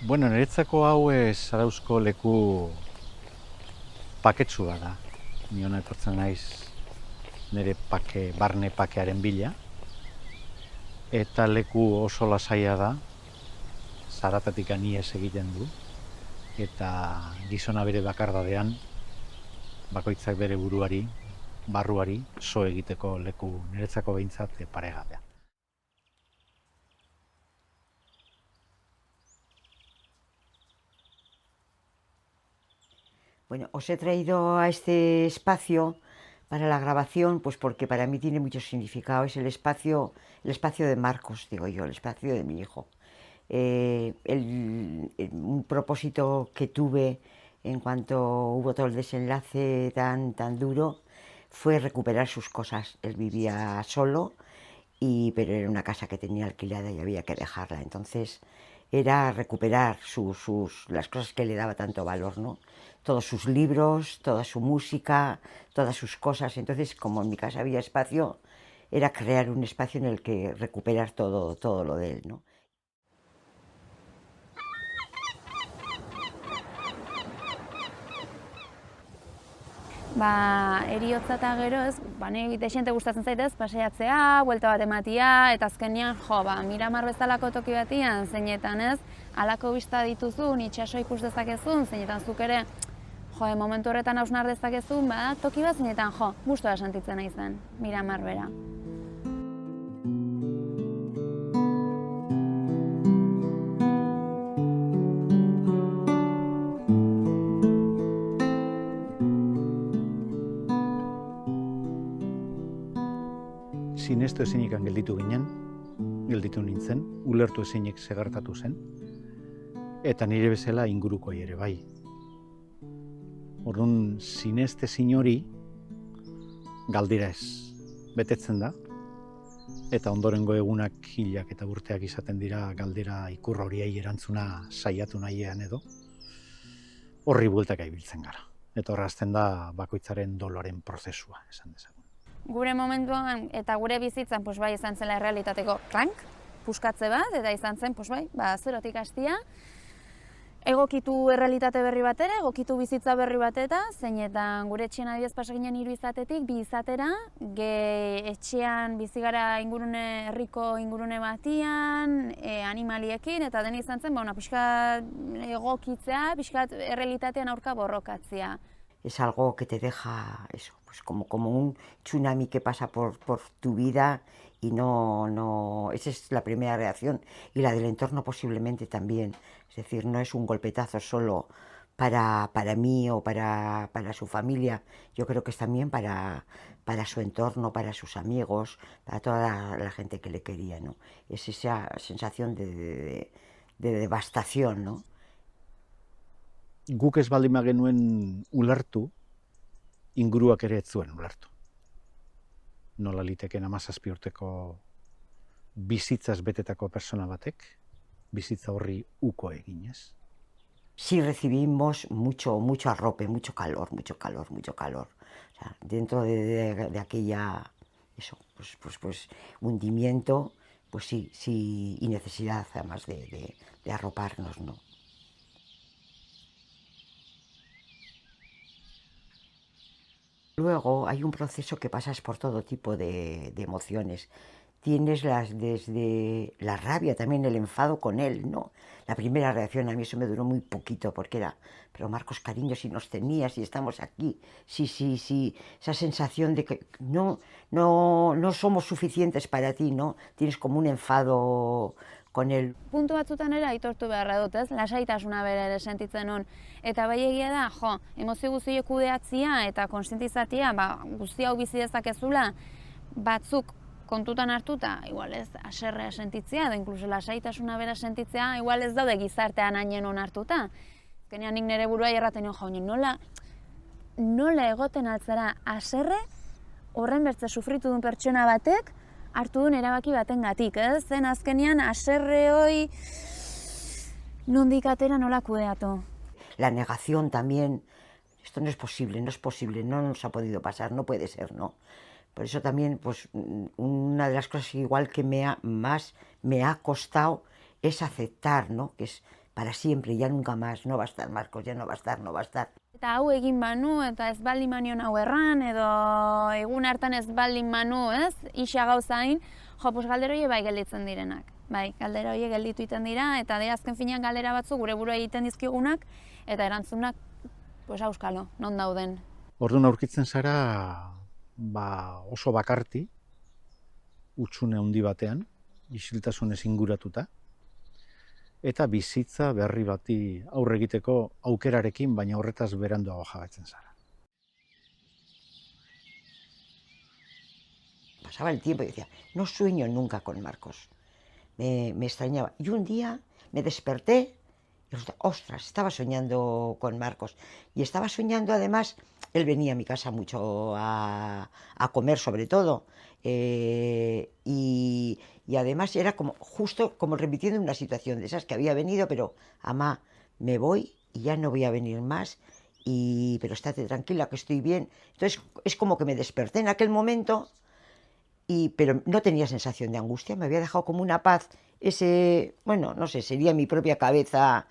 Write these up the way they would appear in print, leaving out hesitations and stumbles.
Bueno, niretzako hau Zarauzko leku paketsua da. Ni hona etortzen naiz nire barne pakearen bila. Eta leku oso lasaia da, zaratatik ihes egiten du. Eta gizona bere bakardadean, bakoitzak bere buruari, barruari, so egiteko leku niretzako behintzat paregabea. Bueno, os he traído a este espacio para la grabación, pues porque para mí tiene mucho significado. Es el espacio de Marcos, digo yo, el espacio de mi hijo. Un propósito que tuve en cuanto hubo todo el desenlace tan duro fue recuperar sus cosas. Él vivía solo, pero era una casa que tenía alquilada y había que dejarla. Entonces era recuperar las cosas que le daba tanto valor, ¿no? Todos sus libros, toda su música, todas sus cosas. Entonces, como en mi casa había espacio, era crear un espacio en el que recuperar todo lo de él, ¿no? Eriotza eta gero ez, niri desente gustatzen zaitez, paseatzea, buelta bat ematia, eta azkenean, Miramar bezalako toki batian, zeinetan ez, halako bista dituzun, itxaso ikus dezakezun, zeinetan zuk ere, momentu horretan hausnar dezakezun, toki bat zeinetan, gustora sentitzen nahi zen, Miramar bera. Sinestu ezinikan gelditu nintzen, ulertu ezinik segertatu zen, eta nire bezala ingurukoi ere bai. Orduan, sineste hori galdera ez betetzen da, eta ondorengo egunak hilak eta urteak izaten dira galdera ikurra horiei erantzuna saiatu nahiean edo, horri bueltaka ibiltzen gara. Eta horrazten da bakoitzaren doloren prozesua, esan dezagun. Gure momentuan eta gure bizitzan bai izan zela errealitateko klank, puskatze bat, eta izan zen zerotik hastia, egokitu errealitate berri batera, egokitu bizitza berri bateta, zeinetan gure etxean adibidez pasa ginen 3 izatetik 2 izatera, etxean bizi gara herriko ingurune batian, animaliekin, eta dena izan zen, pixkat egokitzea, pixkat errealitatean aurka borrokatzea. Es algo que te deja eso, pues como un tsunami que pasa por tu vida y esa es la primera reacción, y la del entorno posiblemente también. Es decir, no es un golpetazo solo para mí o para su familia, yo creo que es también para su entorno, para sus amigos, para toda la gente que le quería, ¿no? Es esa sensación de devastación, ¿no? Guk ez baldin bagenuen ulertu, inguruak ere ez zuen ulertu. Nola liteken 17 urteko bizitzaz betetako persona batek, bizitza horri uko eginez. Sí recibimos mucho arrope, mucho calor. O sea, dentro de aquella, eso, pues hundimiento, pues sí, y necesidad además de arroparnos, ¿no? Luego hay un proceso que pasas por todo tipo de emociones. Tienes desde la rabia, también el enfado con él, ¿no? La primera reacción a mí eso me duró muy poquito, porque era, pero Marcos, cariño, si nos tenías, si estamos aquí, sí, esa sensación de que no somos suficientes para ti, ¿no? Tienes como un enfado con él. Puntu batzutan ere aitortu beharra dut, ez? Lasaitasuna bere ere sentitzen nun. Eta bai egia da, emozio guztiak kudeatzea eta kontzientizatzea, guzti hau bizi dezakezula, batzuk kontutan hartuta, igual ez, haserrea sentitzea, edo inkluso lasaitasuna bera sentitzea, igual ez daude gizartean hainen onartuta. Azkenean nik nire burua erraten nion, nola egoten altzara haserre, horren bertze sufritu duen pertsona batek, hartu duen erabaki batengatik, ez? Zen azkenean haserre hoi nondik atera nola kudeatu. La negación también, esto no es posible, no nos ha podido pasar, no puede ser, ¿no? Por eso también, pues, una de las cosas igual que me ha costado es aceptar, ¿no? Que es para siempre, ya nunca más, no va a estar Marcos, ya no va a estar, no va a estar. Eta hau egin banu, eta ez baldin manion hau erran, edo egun hartan ez baldin manu, ez? Isa gauzain, jo, pues galdera horiek bai gelditzen direnak. Bai, galdera horiek gelditu egiten dira, eta de azken finean galdera batzu gure burua egiten dizkigunak, eta erantzunak, pues auskalo, non dauden. Orduan aurkitzen zara, oso bakarti, hutsune handi batean, isiltasunez inguratuta, eta bizitza berri bati aurre egiteko aukerarekin, baina horretaz beranduago jabetzen zara. Pasaba el tiempo y decía, no sueño nunca con Marcos. Me extrañaba. Y un día me desperté y resulta, ostras, estaba soñando con Marcos. Y estaba soñando, además, él venía a mi casa mucho a comer sobre todo. Y además era como justo como repitiendo una situación de esas que había venido, pero amá, me voy y ya no voy a venir más, pero estate tranquila que estoy bien. Entonces es como que me desperté en aquel momento, pero no tenía sensación de angustia, me había dejado como una paz, bueno, no sé, sería mi propia cabeza.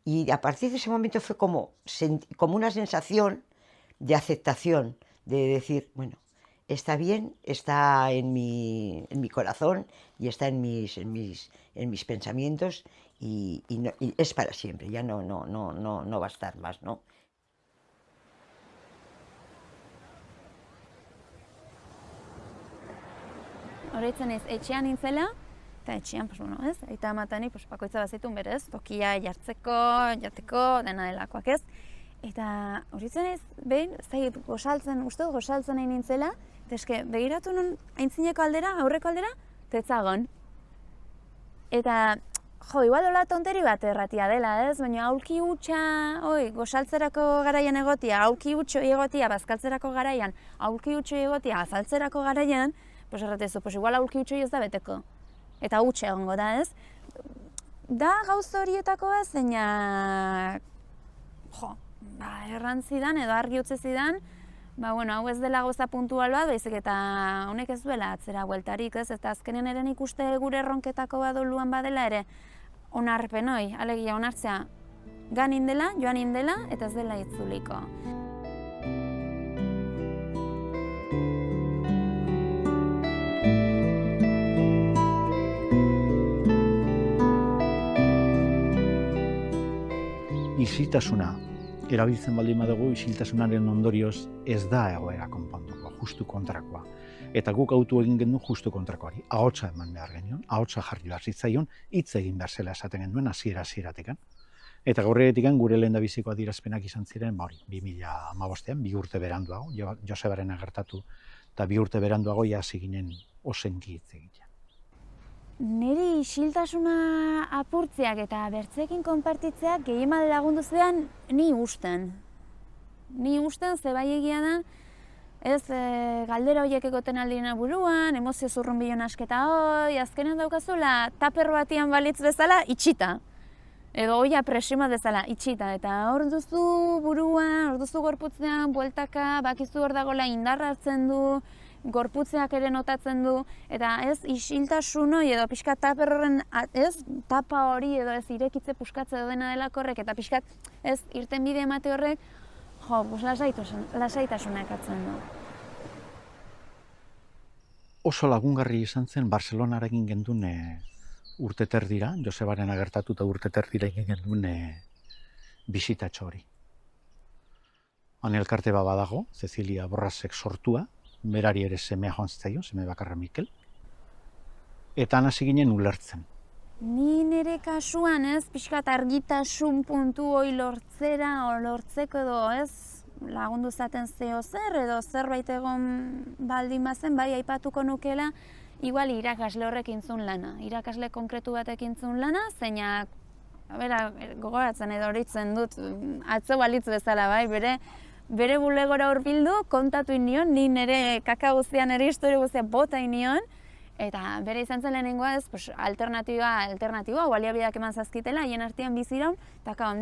Y a partir de ese momento fue como una sensación de aceptación, de decir, bueno, está bien, está en mi corazón y está en mis pensamientos y es para siempre, ya no va a estar más, ¿no? Horretzen ez, etxean nintzela, eta etxean, pues, bueno, ez, aita amatani, pues, bakoitza bazitun berez, tokia jartzeko, jateko, dena delakoak ez. Eta horretzen ez, behin, zait, gosaltzen, uste dut gosaltzen nahi nintzela, eta eske, begiratu nun aintzineko aldera, aurreko aldera, tetzagon. Eta, jo, igual hola tonteri bat erratia dela, ez? Baina aulki hutsa, gosaltzerako garaian egotia, aulki hutso egotia, bazkaltzerako garaian, aulki hutso egotia, azaltzerako garaian, pues erratezu, pues igual aulki hutso ez da beteko. Eta hutsa egongo da, ez? Da gauza horietako bat, zeinak, jo, erran zidan edo argi utzi zidan, bueno, hau ez dela gauza puntual bat, baizik eta honek ez duela atzera bueltarik, ez? Eta azkenen ere nik uste gure erronketako bat doluan badela ere, onarpen hoi, alegia onartzea, joan indela, eta ez dela itzuliko. Isiltasuna erabiltzen baldin badugu, isiltasunaren ondorioz ez da egoera konponduko, justu kontrakoa. Eta guk autu egin genuen justu kontrakoari. Ahotsa eman behar genuen, ahotsa jarri behar zitzaion, hitz egin behar zela esaten genuen hasiera-hasieratik. Eta gaurretik gure lehendabiziko adierazpenak izan ziren, 2015an, 2 urte beranduago, Josebaren gertatu, eta 2 urte beranduago hasi ginen ozenki hitz egitea. Niri isiltasuna apurtzeak eta bertzeekin konpartitzeak gehien lagundu zean ni usten. Ni usten, ze bai egia da, ez galdera horiek egoten aldina buruan, emozio zurrunbilon asketa hoi, azkenean daukazula taper batian balitz bezala itxita. Edo hoia presima bezala itxita. Eta hor duzu buruan, hor duzu gorputzean, bueltaka, bakizu hor dagoela indarra hartzen du, gorputzeak ere notatzen du, eta ez isiltasun hori edo pixkat taper horren, ez tapa hori edo ez irekitze puskatze edo dena delako horrek, eta pixkat ez irtenbide emate horrek, jo, lasaitasuna ekartzen du. Oso lagungarri izan zen Barcelonarekin gendun urte terdira, Josebaren gertatu eta urte terdira egin gendun bisitatxo hori. Han elkarte bat badago, Cecilia Borrasek sortua, berari ere semea joan zitzaion, seme bakarra Mikel. Eta hasi ginen ulertzen. Ni nire kasuan ez, pixkat argitasun puntu hoi lortzeko edo ez, lagundu zaten zeo zer edo zerbait egon baldin bazen, bai aipatuko nukela, igual irakasle horrek intzun lana. Irakasle konkretu batek intzun lana, zeinak, gogoratzen edo horitzen dut, atzo balitz bezala bai, bere bulegora hurbildu, kontatu inion, ni nire kaka guztian, nire historia guztian bota inion, eta bere izan zen lehenengoa ez, alternatiboa, baliabideak eman zazkitela, hien artean biziraun, eta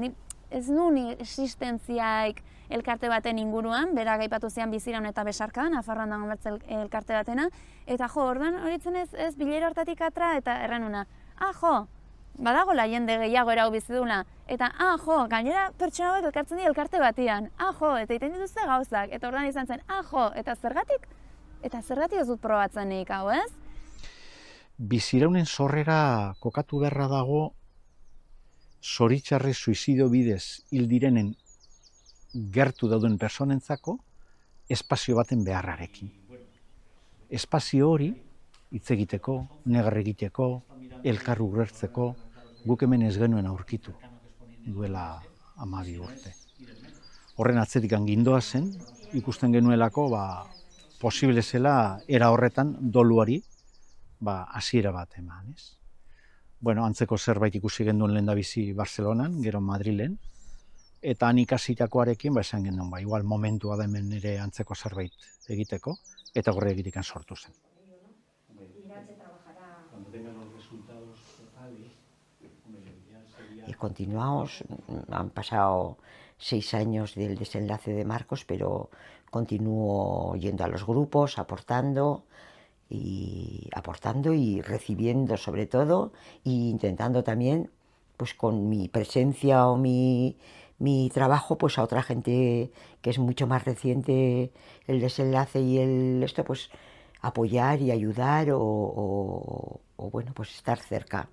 ez nuen existentziaik elkarte baten inguruan, berak aipatu zian biziraun eta besarkan, Nafarroan dago bertze elkarte batena, eta jo, orduan horitzen ez bilera hortatik atra, eta erranuna, jo, badagola jende gehiago erau biziduna, eta gainera pertsona hauek elkartzen dira elkarte batian, eta egiten dituzte gauzak, eta ordan izan zen, eta zergatik? Eta zergatik ez dut probatzen nik hau, ez? Biziraunen sorrera kokatu beharra dago, zoritxarrez suizidio bidez hil direnen gertu dauden personentzako espazio baten beharrarekin. Espazio hori hitz egiteko, negar egiteko, elkar ulertzeko, guk hemen ez genuen aurkitu duela 12 urte. Horren atzetik gindoa zen, ikusten genuelako posible zela era horretan doluari hasiera bat eman, ez? Bueno, antzeko zerbait ikusi genduen lehendabizi Barcelonan, gero Madrilen, eta han ikasitakoarekin esan genuen, igual momentua da hemen ere antzeko zerbait egiteko, eta horre egitekan sortu zen. Y continuamos, han pasado 6 años del desenlace de Marcos, pero continúo yendo a los grupos, aportando y recibiendo sobre todo, e intentando también, pues con mi presencia o mi trabajo, pues a otra gente que es mucho más reciente el desenlace y esto, pues apoyar y ayudar o bueno, pues estar cerca.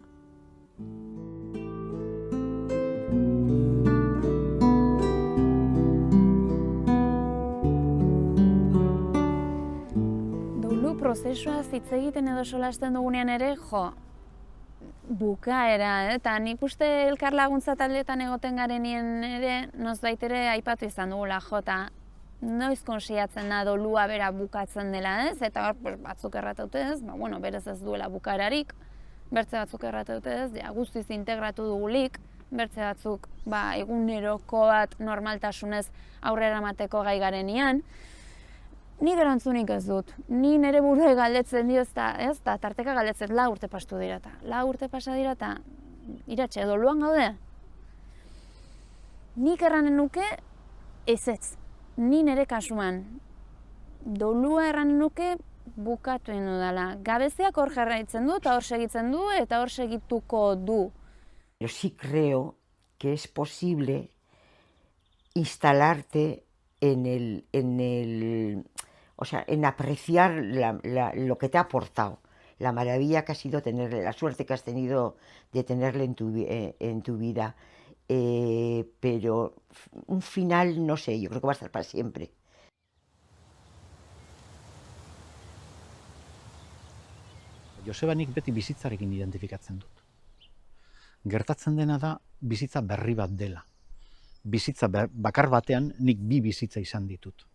Prozesua hitz egiten edo solasten dugunean ere, bukaera, eta nik uste elkar laguntza taldeetan egoten garenien ere, nozbait ere aipatu izan dugula, eta noiz konsiatzen da dolua bera bukatzen dela, ez? Eta hor, batzuk errataute ez, berez ez duela bukaerarik, bertze batzuk errataute ez, guztiz integratu dugulik, bertze batzuk, eguneroko bat normaltasunez aurrera emateko gai garenean. Nik erantzunik ez dut. Ni nire buruei galdetzen dio, ez da, tarteka galdetzen 4 urte pastu dira eta. 4 urte pasa dira eta iratxe, doluan gaude. Nik erranen nuke ezetz. Ni nire kasuan. Dolua erranen nuke bukatu egin dudala. Gabeziak hor jarraitzen du eta hor segitzen du eta hor segituko du. Yo sí creo que es posible instalarte en apreciar lo que te ha aportado, la maravilla que ha sido tenerle, la suerte que has tenido de tenerle en tu vida, pero un final, no sé, yo creo que va a estar para siempre. Joseba nik beti bizitzarekin identifikatzen dut. Gertatzen dena da bizitza berri bat dela. Bizitza bakar batean nik 2 bizitza izan ditut.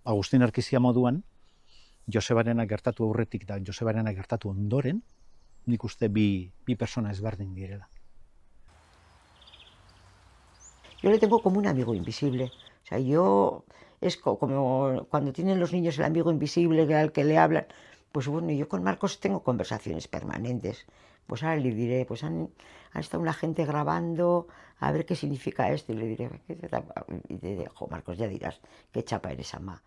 Agustin Arkizia moduan, Josebarena gertatu aurretik da Josebarena gertatu ondoren, nik uste 2 persona ezberdin direla. Yo le tengo como un amigo invisible. O sea, es como cuando tienen los niños el amigo invisible al que le hablan. Pues bueno, yo con Marcos tengo conversaciones permanentes. Pues ahora le diré, pues han estado una gente grabando, a ver qué significa esto. Y le diré, y te digo, Marcos, ya dirás, qué chapa eres, ama.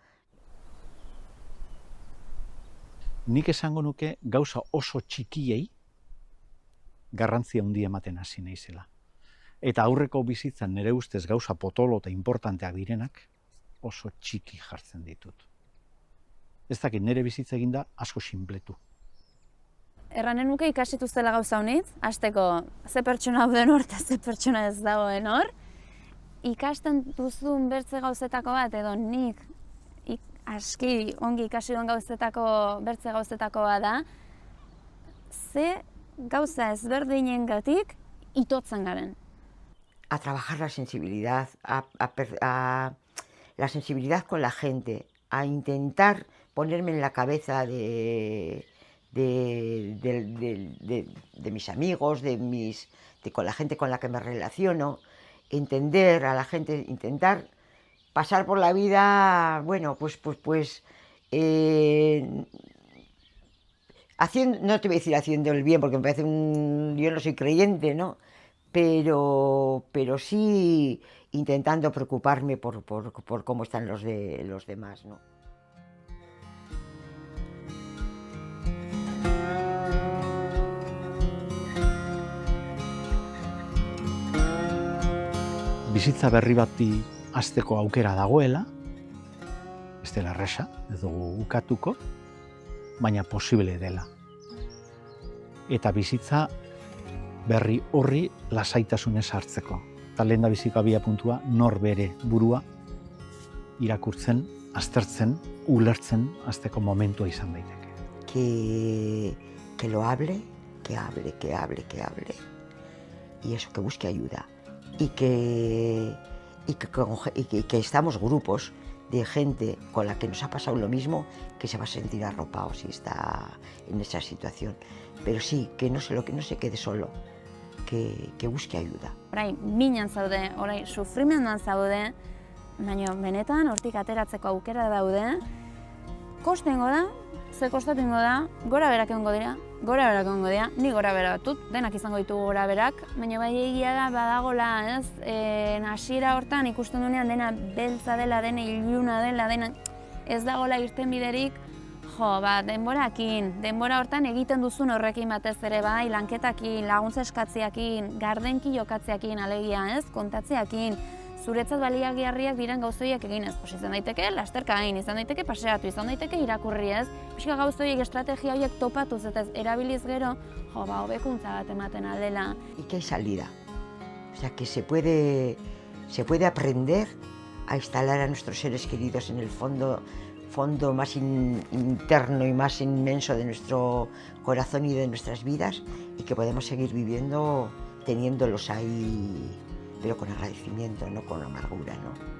Nik esango nuke gauza oso txikiei garrantzia handia ematen hasi naizela. Eta aurreko bizitzan nire ustez gauza potolo eta importanteak direnak oso txiki jartzen ditut. Ez dakit nire bizitza eginda asko sinpletu. Erranen nuke ikasitu zela gauza honitz, hasteko ze pertsona dauden hor eta ze pertsona ez dagoen hor. Ikasten duzun bertze gauzetako bat edo nik aski ongi ikasi duen bertze gauzetako bat da, ze gauza ezberdinengatik itotzen garen. A trabajar la sensibilidad, la sensibilidad con la gente, a intentar ponerme en la cabeza de mis amigos, con la gente con la que me relaciono, entender a la gente, intentar pasar por la vida, bueno, haciendo, no te voy a decir haciendo el bien, porque me parece yo no soy creyente, ¿no? Pero sí intentando preocuparme por cómo están los demás, ¿no? bizitza berri bati hasteko aukera dagoela, ez dela erresa, ez dugu ukatuko, baina posible dela. Eta bizitza berri horri lasaitasunez hartzeko. Eta lehen da biziko abia puntua, nor bere burua irakurtzen, aztertzen, ulertzen hasteko momentua izan daiteke. Que lo hable, que hable, que hable, que hable. Y eso, que busque ayuda. Y que estamos grupos de gente con la que nos ha pasado lo mismo, que se va a sentir arropado si está en esa situación. Pero sí, que no se quede solo, que busque ayuda. Orai, minan zaude, orai, sufrimenduan zaude, baina benetan hortik ateratzeko aukera daude, kostengo da, ze kostatengo da, gora berak egongo dira, ni gora bera batut, denak izango ditugu gora berak, baina bai egia da badagola, ez, hasiera hortan ikusten duenean dena beltza dela, dena iluna dela, dena ez dagola irten biderik, denbora hortan egiten duzun horrekin batez ere bai, lanketakin, laguntza eskatziakin, gardenki jokatziakin, alegia, ez, kontatziakin, zuretzat baliagarriak diren gauzoiak eginez. Izan daiteke lasterka egin, izan daiteke paseatu, izan daiteke irakurri, ez. Pixka gauzoiek, estrategia horiek topatuz eta erabiliz gero, hobekuntza bat ematen aldela. Y que hay salida. O sea, que se puede aprender a instalar a nuestros seres queridos en el fondo más interno y más inmenso de nuestro corazón y de nuestras vidas, y que podemos seguir viviendo teniéndolos ahí, pero con agradecimiento, no con amargura, ¿no?